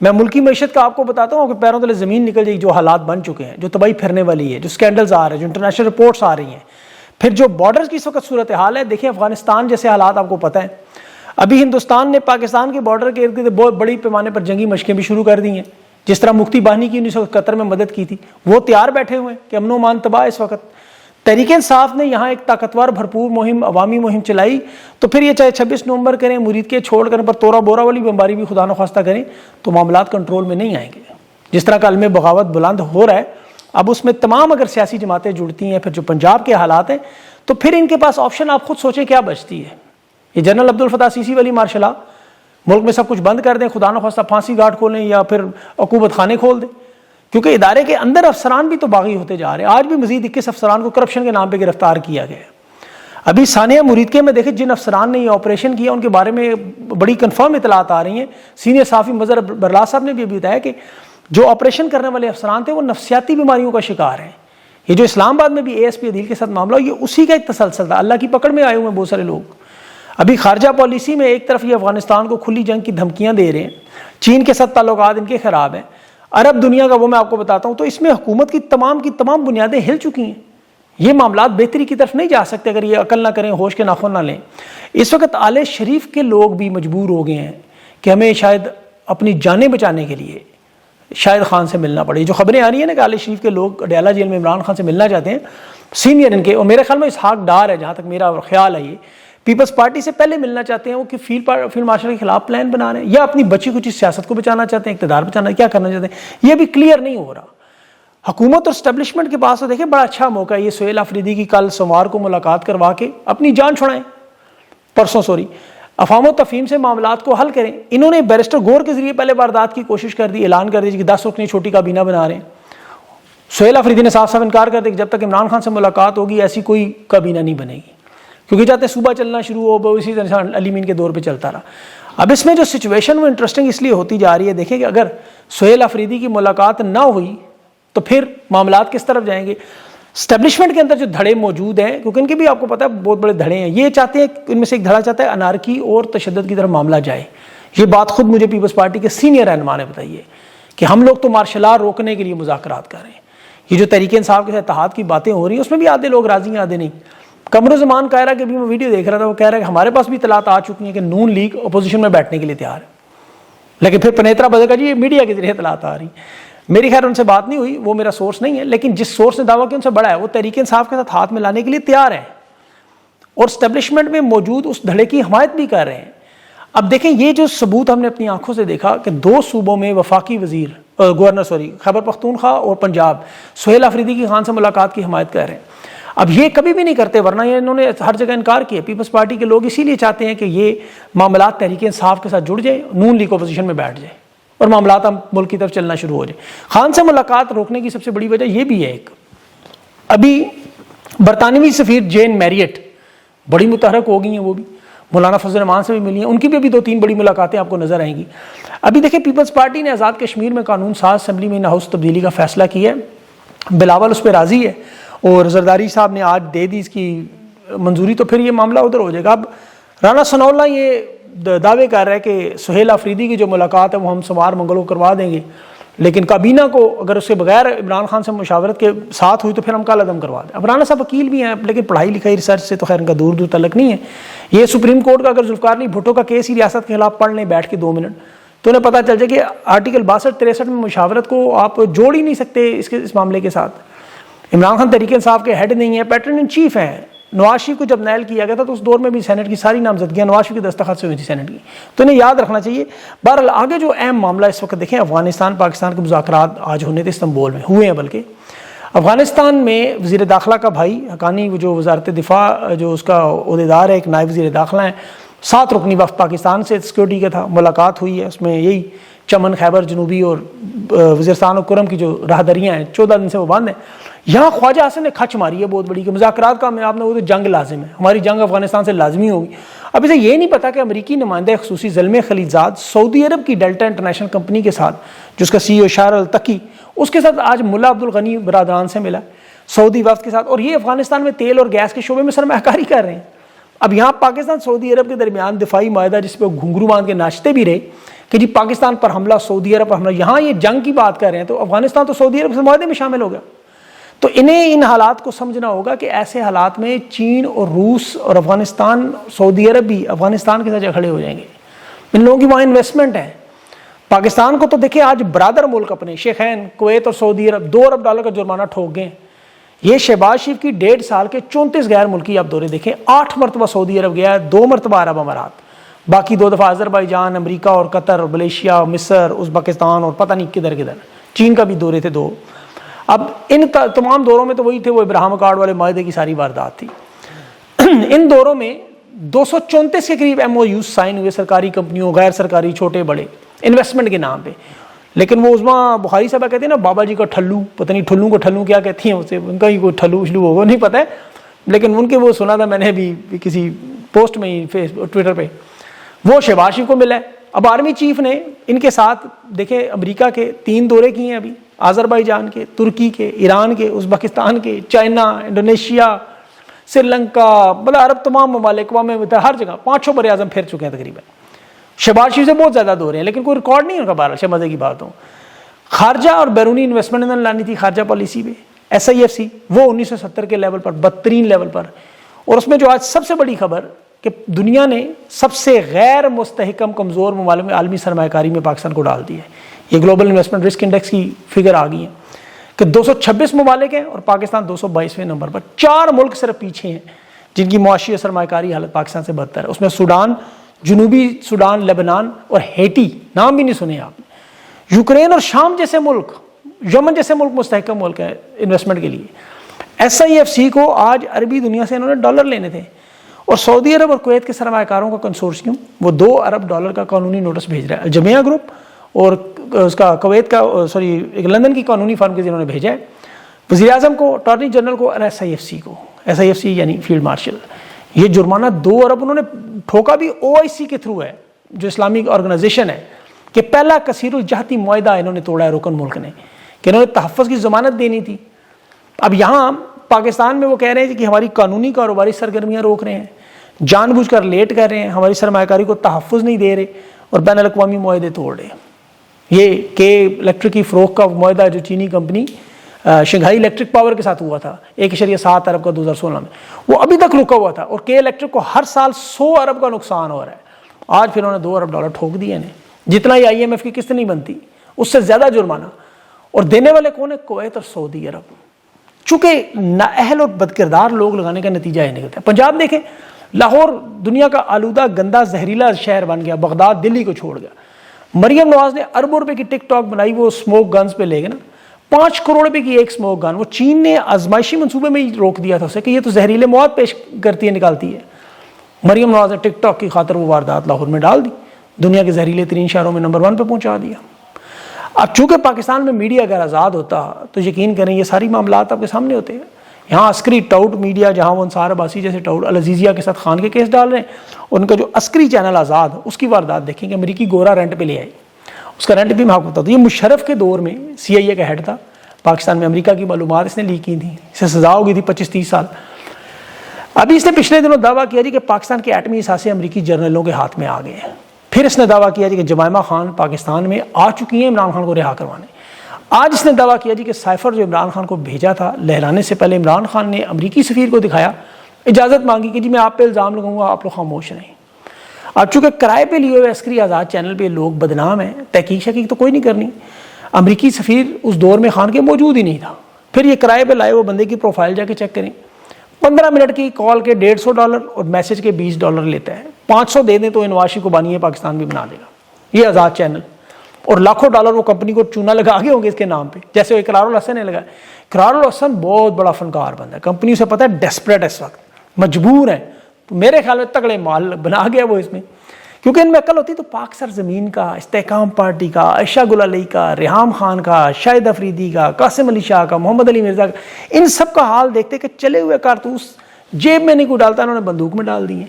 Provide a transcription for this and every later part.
میں ملکی معیشت کا آپ کو بتاتا ہوں کہ پیروں تلے زمین نکل جائے، جو حالات بن چکے ہیں، جو تباہی پھرنے والی ہے، جو سکینڈلز آ رہے ہیں، جو انٹرنیشنل رپورٹس آ رہی ہیں، پھر جو بارڈرز کی اس وقت صورتحال ہے. دیکھیں افغانستان جیسے حالات آپ کو پتہ ہے، ابھی ہندوستان نے پاکستان کے بارڈر کے ارد گرد بہت بڑی پیمانے پر جنگی مشقیں بھی شروع کر دی ہیں. جس طرح مفتی باہنی کی 1971 میں مدد کی تھی، وہ تیار بیٹھے ہوئے ہیں کہ امن و امان تباہ اس وقت. تحریک انصاف نے یہاں ایک طاقتور بھرپور مہم، عوامی مہم چلائی، تو پھر یہ چاہے 26 نومبر کریں، مرید کے چھوڑ کر پر تورا بورا والی بمباری بھی خدا نخواستہ کریں، تو معاملات کنٹرول میں نہیں آئیں گے. جس طرح کا علم بغاوت بلند ہو رہا ہے، اب اس میں تمام اگر سیاسی جماعتیں جڑتی ہیں، پھر جو پنجاب کے حالات ہیں، تو پھر ان کے پاس آپشن آپ خود سوچیں کیا بچتی ہے. یہ جنرل عبدالفتاح سیسی والی مارشل لا، ملک میں سب کچھ بند کر دیں، خدا نخواستہ پھانسی گھاٹ کھولیں یا پھر عقوبت خانے کھول دیں، کیونکہ ادارے کے اندر افسران بھی تو باغی ہوتے جا رہے ہیں. آج بھی مزید 21 افسران کو کرپشن کے نام پہ گرفتار کیا گیا ہے. ابھی ثانیہ مرید کے میں دیکھیں جن افسران نے یہ آپریشن کیا ان کے بارے میں بڑی کنفرم اطلاعات آ رہی ہیں. سینئر صحافی مظہر برلا صاحب نے بھی بتایا کہ جو آپریشن کرنے والے افسران تھے وہ نفسیاتی بیماریوں کا شکار ہیں. یہ جو اسلام آباد میں بھی اے ایس پی عدیل کے ساتھ معاملہ ہو، یہ اسی کا ایک تسلسل تھا. اللہ کی پکڑ میں آئے ہوئے ہیں بہت سارے لوگ. ابھی خارجہ پالیسی میں ایک طرف یہ افغانستان کو کھلی جنگ کی دھمکیاں دے رہے ہیں، چین کے ساتھ تعلقات ان کے خراب ہیں، عرب دنیا کا وہ میں آپ کو بتاتا ہوں، تو اس میں حکومت کی تمام بنیادیں ہل چکی ہیں. یہ معاملات بہتری کی طرف نہیں جا سکتے اگر یہ عقل نہ کریں، ہوش کے ناخن نہ لیں. اس وقت آل شریف کے لوگ بھی مجبور ہو گئے ہیں کہ ہمیں شاید اپنی جانیں بچانے کے لیے شاہد خان سے ملنا پڑے. جو خبریں آ رہی ہیں نا کہ آل شریف کے لوگ اڈیالہ جیل میں عمران خان سے ملنا چاہتے ہیں، سینئر ان کے، اور میرے خیال میں اسحاق ڈار ہے جہاں تک میرا خیال ہے، یہ پیپلز پارٹی سے پہلے ملنا چاہتے ہیں. وہ کہ فیلڈ مارشل کے خلاف پلان بنا رہے ہیں یا اپنی بچی کچھ سیاست کو بچانا چاہتے ہیں، اقتدار بچانا، کیا کرنا چاہتے ہیں، یہ بھی کلیئر نہیں ہو رہا. حکومت اور اسٹیبلشمنٹ کے پاس تو دیکھیں بڑا اچھا موقع ہے یہ سہیل آفریدی کی کل سوموار کو ملاقات کروا کے اپنی جان چھڑائیں، افہام و تفہیم سے معاملات کو حل کریں. انہوں نے بیرسٹر گور کے ذریعے پہلے واردات کی کوشش کر دی، اعلان کر دی کہ 10 رکنی چھوٹی کابینہ بنا رہے ہیں. سہیل آفریدی نے صاف انکار کر دیا کہ جب تک عمران خان سے ملاقات ہوگی ایسی کوئی کابینہ نہیں بنے گی، کیونکہ چاہتے صوبہ چلنا شروع ہو، اسی طرح علی مین کے دور پہ چلتا رہا. اب اس میں جو سچویشن وہ انٹرسٹنگ اس لیے ہوتی جا رہی ہے. دیکھیں کہ اگر سہیل آفریدی کی ملاقات نہ ہوئی تو پھر معاملات کس طرف جائیں گے. اسٹیبلشمنٹ کے اندر جو دھڑے موجود ہیں، کیونکہ ان کے بھی آپ کو پتہ ہے بہت بڑے دھڑے ہیں، یہ چاہتے ہیں، ان میں سے ایک دھڑا چاہتا ہے انارکی اور تشدد کی طرف معاملہ جائے. یہ بات خود مجھے پیپلز پارٹی کے سینئر رہنما نے بتائی ہے کہ ہم لوگ تو مارشل لا روکنے کے لیے مذاکرات کر رہے ہیں. یہ جو تحریک انصاف کے ساتھ اتحاد کی باتیں ہو رہی ہیں اس میں بھی آدھے لوگ راضی ہیں آدھے نہیں. قمرالزمان قاہرہ کے بھی میں ویڈیو دیکھ رہا تھا، وہ کہہ رہا ہے کہ ہمارے پاس بھی اطلاعات آ چکی ہیں کہ نون لیگ اپوزیشن میں بیٹھنے کے لیے تیار ہے. لیکن پھر پنیترا بدل کا جی یہ میڈیا کے ذریعے اطلاعات آ رہی ہیں. میری خیر ان سے بات نہیں ہوئی، وہ میرا سورس نہیں ہے، لیکن جس سورس نے دعویٰ کیا ان سے بڑا ہے، وہ تحریک انصاف کے ساتھ ہاتھ ملانے کے لیے تیار ہے اور اسٹیبلشمنٹ میں موجود اس دھڑے کی حمایت بھی کر رہے ہیں. اب دیکھیں یہ جو ثبوت ہم نے اپنی آنکھوں سے دیکھا کہ 2 صوبوں میں وفاقی گورنر خیبر پختونخوا اور پنجاب سہیل آفریدی کی خان سے ملاقات کی حمایت کر رہے ہیں. اب یہ کبھی بھی نہیں کرتے، ورنہ یہ انہوں نے ہر جگہ انکار کیا. پیپلز پارٹی کے لوگ اسی لیے چاہتے ہیں کہ یہ معاملات تحریک انصاف کے ساتھ جڑ جائے، نون لیگ اپوزیشن میں بیٹھ جائے اور معاملات ہم ملک کی طرف چلنا شروع ہو جائے. خان سے ملاقات روکنے کی سب سے بڑی وجہ یہ بھی ہے، ایک ابھی برطانوی سفیر جین میریٹ بڑی متحرک ہو گئی ہیں، وہ بھی مولانا فضل الرحمان سے بھی ملی ہیں، ان کی بھی ابھی 2-3 بڑی ملاقاتیں آپ کو نظر آئیں گی. ابھی دیکھیں پیپلز پارٹی نے آزاد کشمیر میں قانون ساز اسمبلی میں ہاؤس تبدیلی کا فیصلہ کیا ہے، بلاول اس پہ راضی ہے اور زرداری صاحب نے آج دے دی اس کی منظوری، تو پھر یہ معاملہ ادھر ہو جائے گا. اب رانا ثناء اللہ یہ دعوے کر رہا ہے کہ سہیل آفریدی کی جو ملاقات ہے وہ ہم سوار منگل کو کروا دیں گے، لیکن کابینہ کو اگر اس سے بغیر عمران خان سے مشاورت کے ساتھ ہوئی تو پھر ہم کل عدم کروا دیں. اب رانا صاحب وکیل بھی ہیں لیکن پڑھائی لکھائی ریسرچ سے تو خیر ان کا دور دور تعلق نہیں ہے. یہ سپریم کورٹ کا اگر ذوالفقار علی بھٹو کا کیس ہی ریاست کے خلاف پڑھ لیں بیٹھ کے 2 منٹ تو انہیں پتہ چل جائے کہ آرٹیکل 62-63 میں مشاورت کو آپ جوڑ ہی نہیں سکتے اس معاملے کے ساتھ. عمران خان تحریک انصاف کے ہیڈ نہیں ہیں، پیٹرن ان چیف ہیں. نواز شریف کو جب نیل کیا گیا تھا تو اس دور میں بھی سینٹ کی ساری نامزدگیاں نواز شریف کے دستخط سے ہوئی تھی سینٹ کی، تو انہیں یاد رکھنا چاہیے. بہرحال آگے جو اہم معاملہ اس وقت دیکھیں، افغانستان پاکستان کے مذاکرات آج ہونے تھے، استنبول میں ہوئے ہیں. بلکہ افغانستان میں وزیر داخلہ کا بھائی حقانی، جو وزارت دفاع جو اس کا عہدیدار ہے، ایک نائب وزیر داخلہ ہیں، 7 رکنی وفد پاکستان سے سیکورٹی کا تھا، ملاقات ہوئی ہے. اس میں یہی چمن، خیبر جنوبی اور وزیرستان اور کرم کی جو راہدریاں ہیں 14 دن سے وہ بند ہیں. یہاں خواجہ حسن نے کھچ ماری ہے بہت بڑی کہ مذاکرات کا میں آپ نے وہ تو جنگ لازم ہے، ہماری جنگ افغانستان سے لازمی ہوگی. اب اسے یہ نہیں پتا کہ امریکی نمائندہ خصوصی زلمے خلیلزاد سعودی عرب کی ڈیلٹا انٹرنیشنل کمپنی کے ساتھ، جس کا CEO شاعر التقی، اس کے ساتھ آج ملا عبدالغنی برادران سے ملا سعودی وفد کے ساتھ، اور یہ افغانستان میں تیل اور گیس کے شعبے میں سرمایہ کاری کر رہے ہیں. اب یہاں پاکستان سعودی عرب کے درمیان دفاعی معاہدہ جس پہ گھنگرو باندھ کے ناچتے بھی رہے، کہ جی پاکستان پر حملہ، سعودی عرب پر حملہ، یہاں یہ جنگ کی بات کر رہے ہیں تو افغانستان تو سعودی عرب سے معاہدے میں شامل ہو گیا. تو انہیں ان حالات کو سمجھنا ہوگا کہ ایسے حالات میں چین اور روس اور افغانستان، سعودی عرب بھی افغانستان کے ساتھ کھڑے ہو جائیں گے. ان لوگوں کی وہاں انویسٹمنٹ ہے. پاکستان کو تو دیکھیں آج برادر ملک اپنے شیخین، کویت اور سعودی عرب $2 ارب کا جرمانہ ٹھوک گئے. یہ شہباز شریف کی 1.5 سال کے 34 غیر ملکی آپ دورے دیکھیں. 8 مرتبہ سعودی عرب گیا ہے، 2 مرتبہ عرب امارات، باقی 2 دفعہ آذربائیجان، امریکہ اور قطر اور ملیشیا، مصر، ازبکستان اور پتہ نہیں کدھر کدھر. چین کا بھی دورے تھے 2. اب ان تمام دوروں میں تو وہی تھے، وہ ابراہیم اکارڈ والے معاہدے کی ساری واردات تھی. ان دوروں میں 234 کے قریب ایم او یو سائن ہوئے سرکاری کمپنیوں، غیر سرکاری، چھوٹے بڑے، انویسٹمنٹ کے نام پہ. لیکن وہ عظما بخاری صاحبہ کہتے ہیں نا بابا جی کا ٹھلو، پتہ نہیں ٹھلو کو ٹھلو کیا کہتی ہیں اسے، ان کا ہی کوئی ٹھلو شلو ہوگا نہیں پتہ ہے، لیکن ان کے وہ سنا تھا میں نے بھی کسی پوسٹ میں ہی ٹویٹر پہ، وہ شہباز شریف کو ملا ہے. اب آرمی چیف نے ان کے ساتھ دیکھیں امریکہ کے 3 دورے کیے ہیں ابھی، آذربائیجان کے، ترکی کے، ایران کے، ازبکستان کے، چائنا، انڈونیشیا، سری لنکا، بلا عرب تمام ممالک، اقوام متحدہ، ہر جگہ 5 بر اعظم پھر چکے ہیں تقریباً. شہباز شریف سے بہت زیادہ دورے ہیں لیکن کوئی ریکارڈ نہیں ان کا. بہرحال شہ مزے کی بات ہوں، خارجہ اور بیرونی انویسٹمنٹ انہوں نے لانی تھی خارجہ پالیسی پہ. SIFC وہ 1970 کے لیول پر، بدترین لیول پر. اور اس میں جو آج سب سے بڑی خبر کہ دنیا نے سب سے غیر مستحکم کمزور ممالک میں عالمی سرمایہ کاری میں پاکستان کو ڈال دیا ہے. یہ گلوبل انویسٹمنٹ رسک انڈیکس کی فگر آ گئی ہے کہ 226 ممالک ہیں اور پاکستان 222ویں نمبر پر. 4 ملک صرف پیچھے ہیں جن کی معاشی اور سرمایہ کاری حالت پاکستان سے بدتر ہے. اس میں سوڈان، جنوبی سوڈان، لبنان اور ہیٹی، نام بھی نہیں سنے آپ نے. یوکرین اور شام جیسے ملک، یمن جیسے ملک مستحکم ملک ہے انویسٹمنٹ کے لیے. SIFC کو آج عربی دنیا سے انہوں نے ڈالر لینے تھے اور سعودی عرب اور کویت کے سرمایہ کاروں کا کنسورشیم وہ $2 ارب کا قانونی نوٹس بھیج رہا ہے. الجمیہ گروپ اور اس کا کویت کا لندن کی قانونی فرم کے جنہوں نے بھیجا ہے. وزیر اعظم کو، اٹارنی جنرل کو اور SIFC کو. SIFC یعنی فیلڈ مارشل. یہ جرمانہ 2 ارب انہوں نے ٹھوکا بھی OIC کے تھرو ہے جو اسلامک آرگنائزیشن ہے، کہ پہلا کثیر الجہتی معاہدہ انہوں نے توڑا ہے رکن ملک نے، کہ انہوں نے تحفظ کی ضمانت دینی تھی. اب یہاں پاکستان میں وہ کہہ رہے ہیں کہ ہماری قانونی کاروباری سرگرمیاں روک رہے ہیں، جان بوجھ کر لیٹ کر رہے ہیں، ہماری سرمایہ کاری کو تحفظ نہیں دے رہے اور بین الاقوامی معاہدے توڑ رہے ہیں. یہ کہ الیکٹرک کی فروخت کا معاہدہ جو چینی کمپنی شنگھائی الیکٹرک پاور کے ساتھ ہوا تھا 1.7 ارب کا 2016 میں، وہ ابھی تک رکا ہوا تھا اور کے الیکٹرک کو ہر سال 100 ارب کا نقصان ہو رہا ہے. آج پھر انہوں نے $2 ارب ٹھوک دیے ہیں، جتنا ہی IMF کی قسط نہیں بنتی اس سے زیادہ جرمانہ. اور دینے والے کون ہیں؟ کویت اور سعودی عرب. چونکہ نااہل اور بدکردار لوگ لگانے کا نتیجہ یہ نکلتا ہے. پنجاب دیکھیں، لاہور دنیا کا آلودہ گندا زہریلا شہر بن گیا، بغداد دلی کو چھوڑ گیا. مریم نواز نے اربوں روپے کی ٹک ٹاک بنائی، وہ اسموک گنز پہ لے گئے نا، 5 کروڑ روپے کی ایک اسموک گن. وہ چین نے آزمائشی منصوبے میں ہی روک دیا تھا اسے کہ یہ تو زہریلے مواد پیش کرتی ہے، نکالتی ہے. مریم نواز نے ٹک ٹاک کی خاطر وہ واردات لاہور میں ڈال دی، دنیا کے زہریلے ترین شہروں میں نمبر 1 پہ پہنچا دیا. اب چونکہ پاکستان میں میڈیا اگر آزاد ہوتا تو یقین کریں یہ ساری معاملات آپ کے سامنے ہوتے ہیں. یہاں عسکری ٹاؤٹ میڈیا، جہاں وہ انصار عباسی جیسے ٹاؤٹ العزیزیہ کے ساتھ خان کے کیس ڈال رہے ہیں، ان کا جو عسکری چینل آزاد اس کی واردات دیکھیں کہ امریکی گورا رینٹ پہ لے آئی، اس کا رینٹ بھی میں آپ کو بتا دوں. یہ مشرف کے دور میں CIA کا ہیڈ تھا پاکستان میں، امریکہ کی معلومات اس نے لیک کی تھیں، اسے سزا ہو گئی تھی 25-30 سال. ابھی اس نے پچھلے دنوں دعویٰ کیا جی کہ پاکستان کے ایٹمی اثاثے امریکی جرنلوں کے ہاتھ میں آ گئے ہیں. پھر اس نے دعویٰ کیا جی کہ جمائمہ خان پاکستان میں آ چکی ہیں عمران خان کو رہا کروانے. آج اس نے دعویٰ کیا جی کہ سائفر جو عمران خان کو بھیجا تھا لہرانے سے پہلے عمران خان نے امریکی سفیر کو دکھایا، اجازت مانگی کہ جی میں آپ پہ الزام لگاؤں گا، آپ لوگ خاموش رہیں. اب چونکہ کرائے پہ لیے ہوئے عسکری آزاد چینل پہ لوگ بدنام ہیں، تحقیق شحقیق تو کوئی نہیں کرنی. امریکی سفیر اس دور میں خان کے موجود ہی نہیں تھا. پھر یہ کرائے پہ لائے وہ بندے کی پروفائل جا کے چیک کریں، 15 منٹ کی کال کے $150 اور میسج کے $20 لیتا ہے. 500 دے دیں تو نواز شریف کو بانی ہے پاکستان بھی بنا دے گا یہ آزاد چینل. اور لاکھوں ڈالر وہ کمپنی کو چونا لگا گئے ہوں گے اس کے نام پہ، جیسے وہ اقرار الحسن نے لگایا. اقرار الحسن بہت بڑا فنکار بندہ ہے، کمپنی اسے پتہ ہے ڈیسپریٹ اس وقت، مجبور ہے. تو میرے خیال میں تگڑے مال بنا گیا وہ اس میں، کیونکہ ان میں عقل ہوتی تو پاک سر زمین کا، استحکام پارٹی کا، عائشہ گل علی کا، ریحام خان کا، شاہد افریدی کا، قاسم علی شاہ کا، محمد علی مرزا کا، ان سب کا حال دیکھتے کہ چلے ہوئے کارتوس جیب میں نہیں کوئی ڈالتا، انہوں نے بندوق میں ڈال دیے.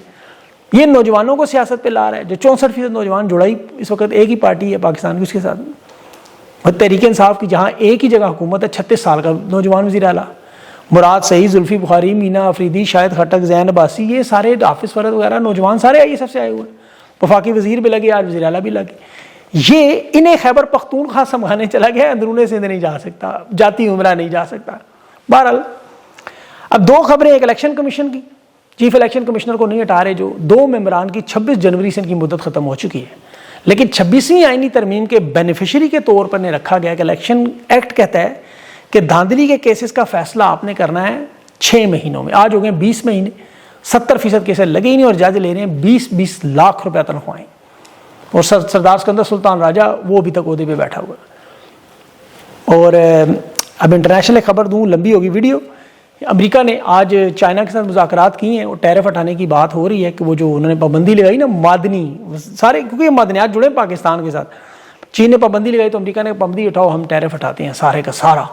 یہ نوجوانوں کو سیاست پہ لا رہا ہے. جو 64% نوجوان جڑائی اس وقت ایک ہی پارٹی ہے پاکستان کی، اس کے ساتھ تحریک انصاف کی، جہاں ایک ہی جگہ حکومت ہے. 36 سال کا نوجوان وزیر اعلیٰ مراد سعید، زلفی بخاری، مینا افریدی، شاہد خٹک، زین عباسی، یہ سارے حافظ فرد وغیرہ نوجوان سارے ISF سے آئے ہوئے ہیں. وفاقی وزیر بھی لگے، آج وزیر اعلیٰ بھی لگے. یہ انہیں خیبر پختونخوا سمجھانے چلا گیا، اندرون سندھ نہیں جا سکتا، جاتی عمرہ نہیں جا سکتا۔ بہرحال اب دو خبریں، ایک الیکشن کمیشن کی، چیف الیکشن کمشنر کو نہیں ہٹا رہے، جو 2 ممبران کی 26 جنوری سے ان کی مدت ختم ہو چکی ہے، لیکن 26ویں آئینی ترمیم کے بینیفیشری کے طور پر نے رکھا گیا کہ الیکشن ایکٹ کہتا ہے کہ دھاندلی کے کیسز کا فیصلہ آپ نے کرنا ہے 6 مہینوں میں۔ آج ہو گئے 20 مہینے، 70% کیسز لگے ہی نہیں اور جج لے رہے ہیں 20-20 لاکھ روپے تنخواہیں، اور سردار سکندر سلطان راجہ وہ ابھی تک عہدے پہ بیٹھا ہوا۔ اور اب انٹرنیشنل خبر دوں، لمبی ہوگی ویڈیو۔ امریکہ نے آج چائنا کے ساتھ مذاکرات کی ہیں اور ٹیرف ہٹانے کی بات ہو رہی ہے کہ وہ جو انہوں نے پابندی لگائی نا معدنی سارے، کیونکہ یہ معدنیات جڑے ہیں پاکستان کے ساتھ، چین نے پابندی لگائی تو امریکہ نے پابندی اٹھاؤ ہم ٹیرف ہٹاتے ہیں سارے کا سارا،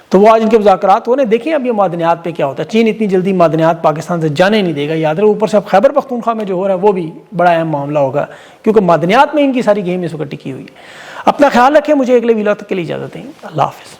تو وہ آج ان کے مذاکرات ہو رہے ہیں۔ دیکھیں اب یہ معدنیات پہ کیا ہوتا ہے، چین اتنی جلدی معدنیات پاکستان سے جانے نہیں دے گا، یاد رہے۔ اوپر سے اب خیبر پختونخوا میں جو ہو رہا ہے وہ بھی بڑا اہم معاملہ ہوگا، کیونکہ معدنیات میں ان کی ساری گیم اس وقت ٹکی ہوئی ہے۔ اپنا خیال رکھیں، مجھے اگلے ویلاگ تک کے لیے اجازت دیں، اللہ حافظ۔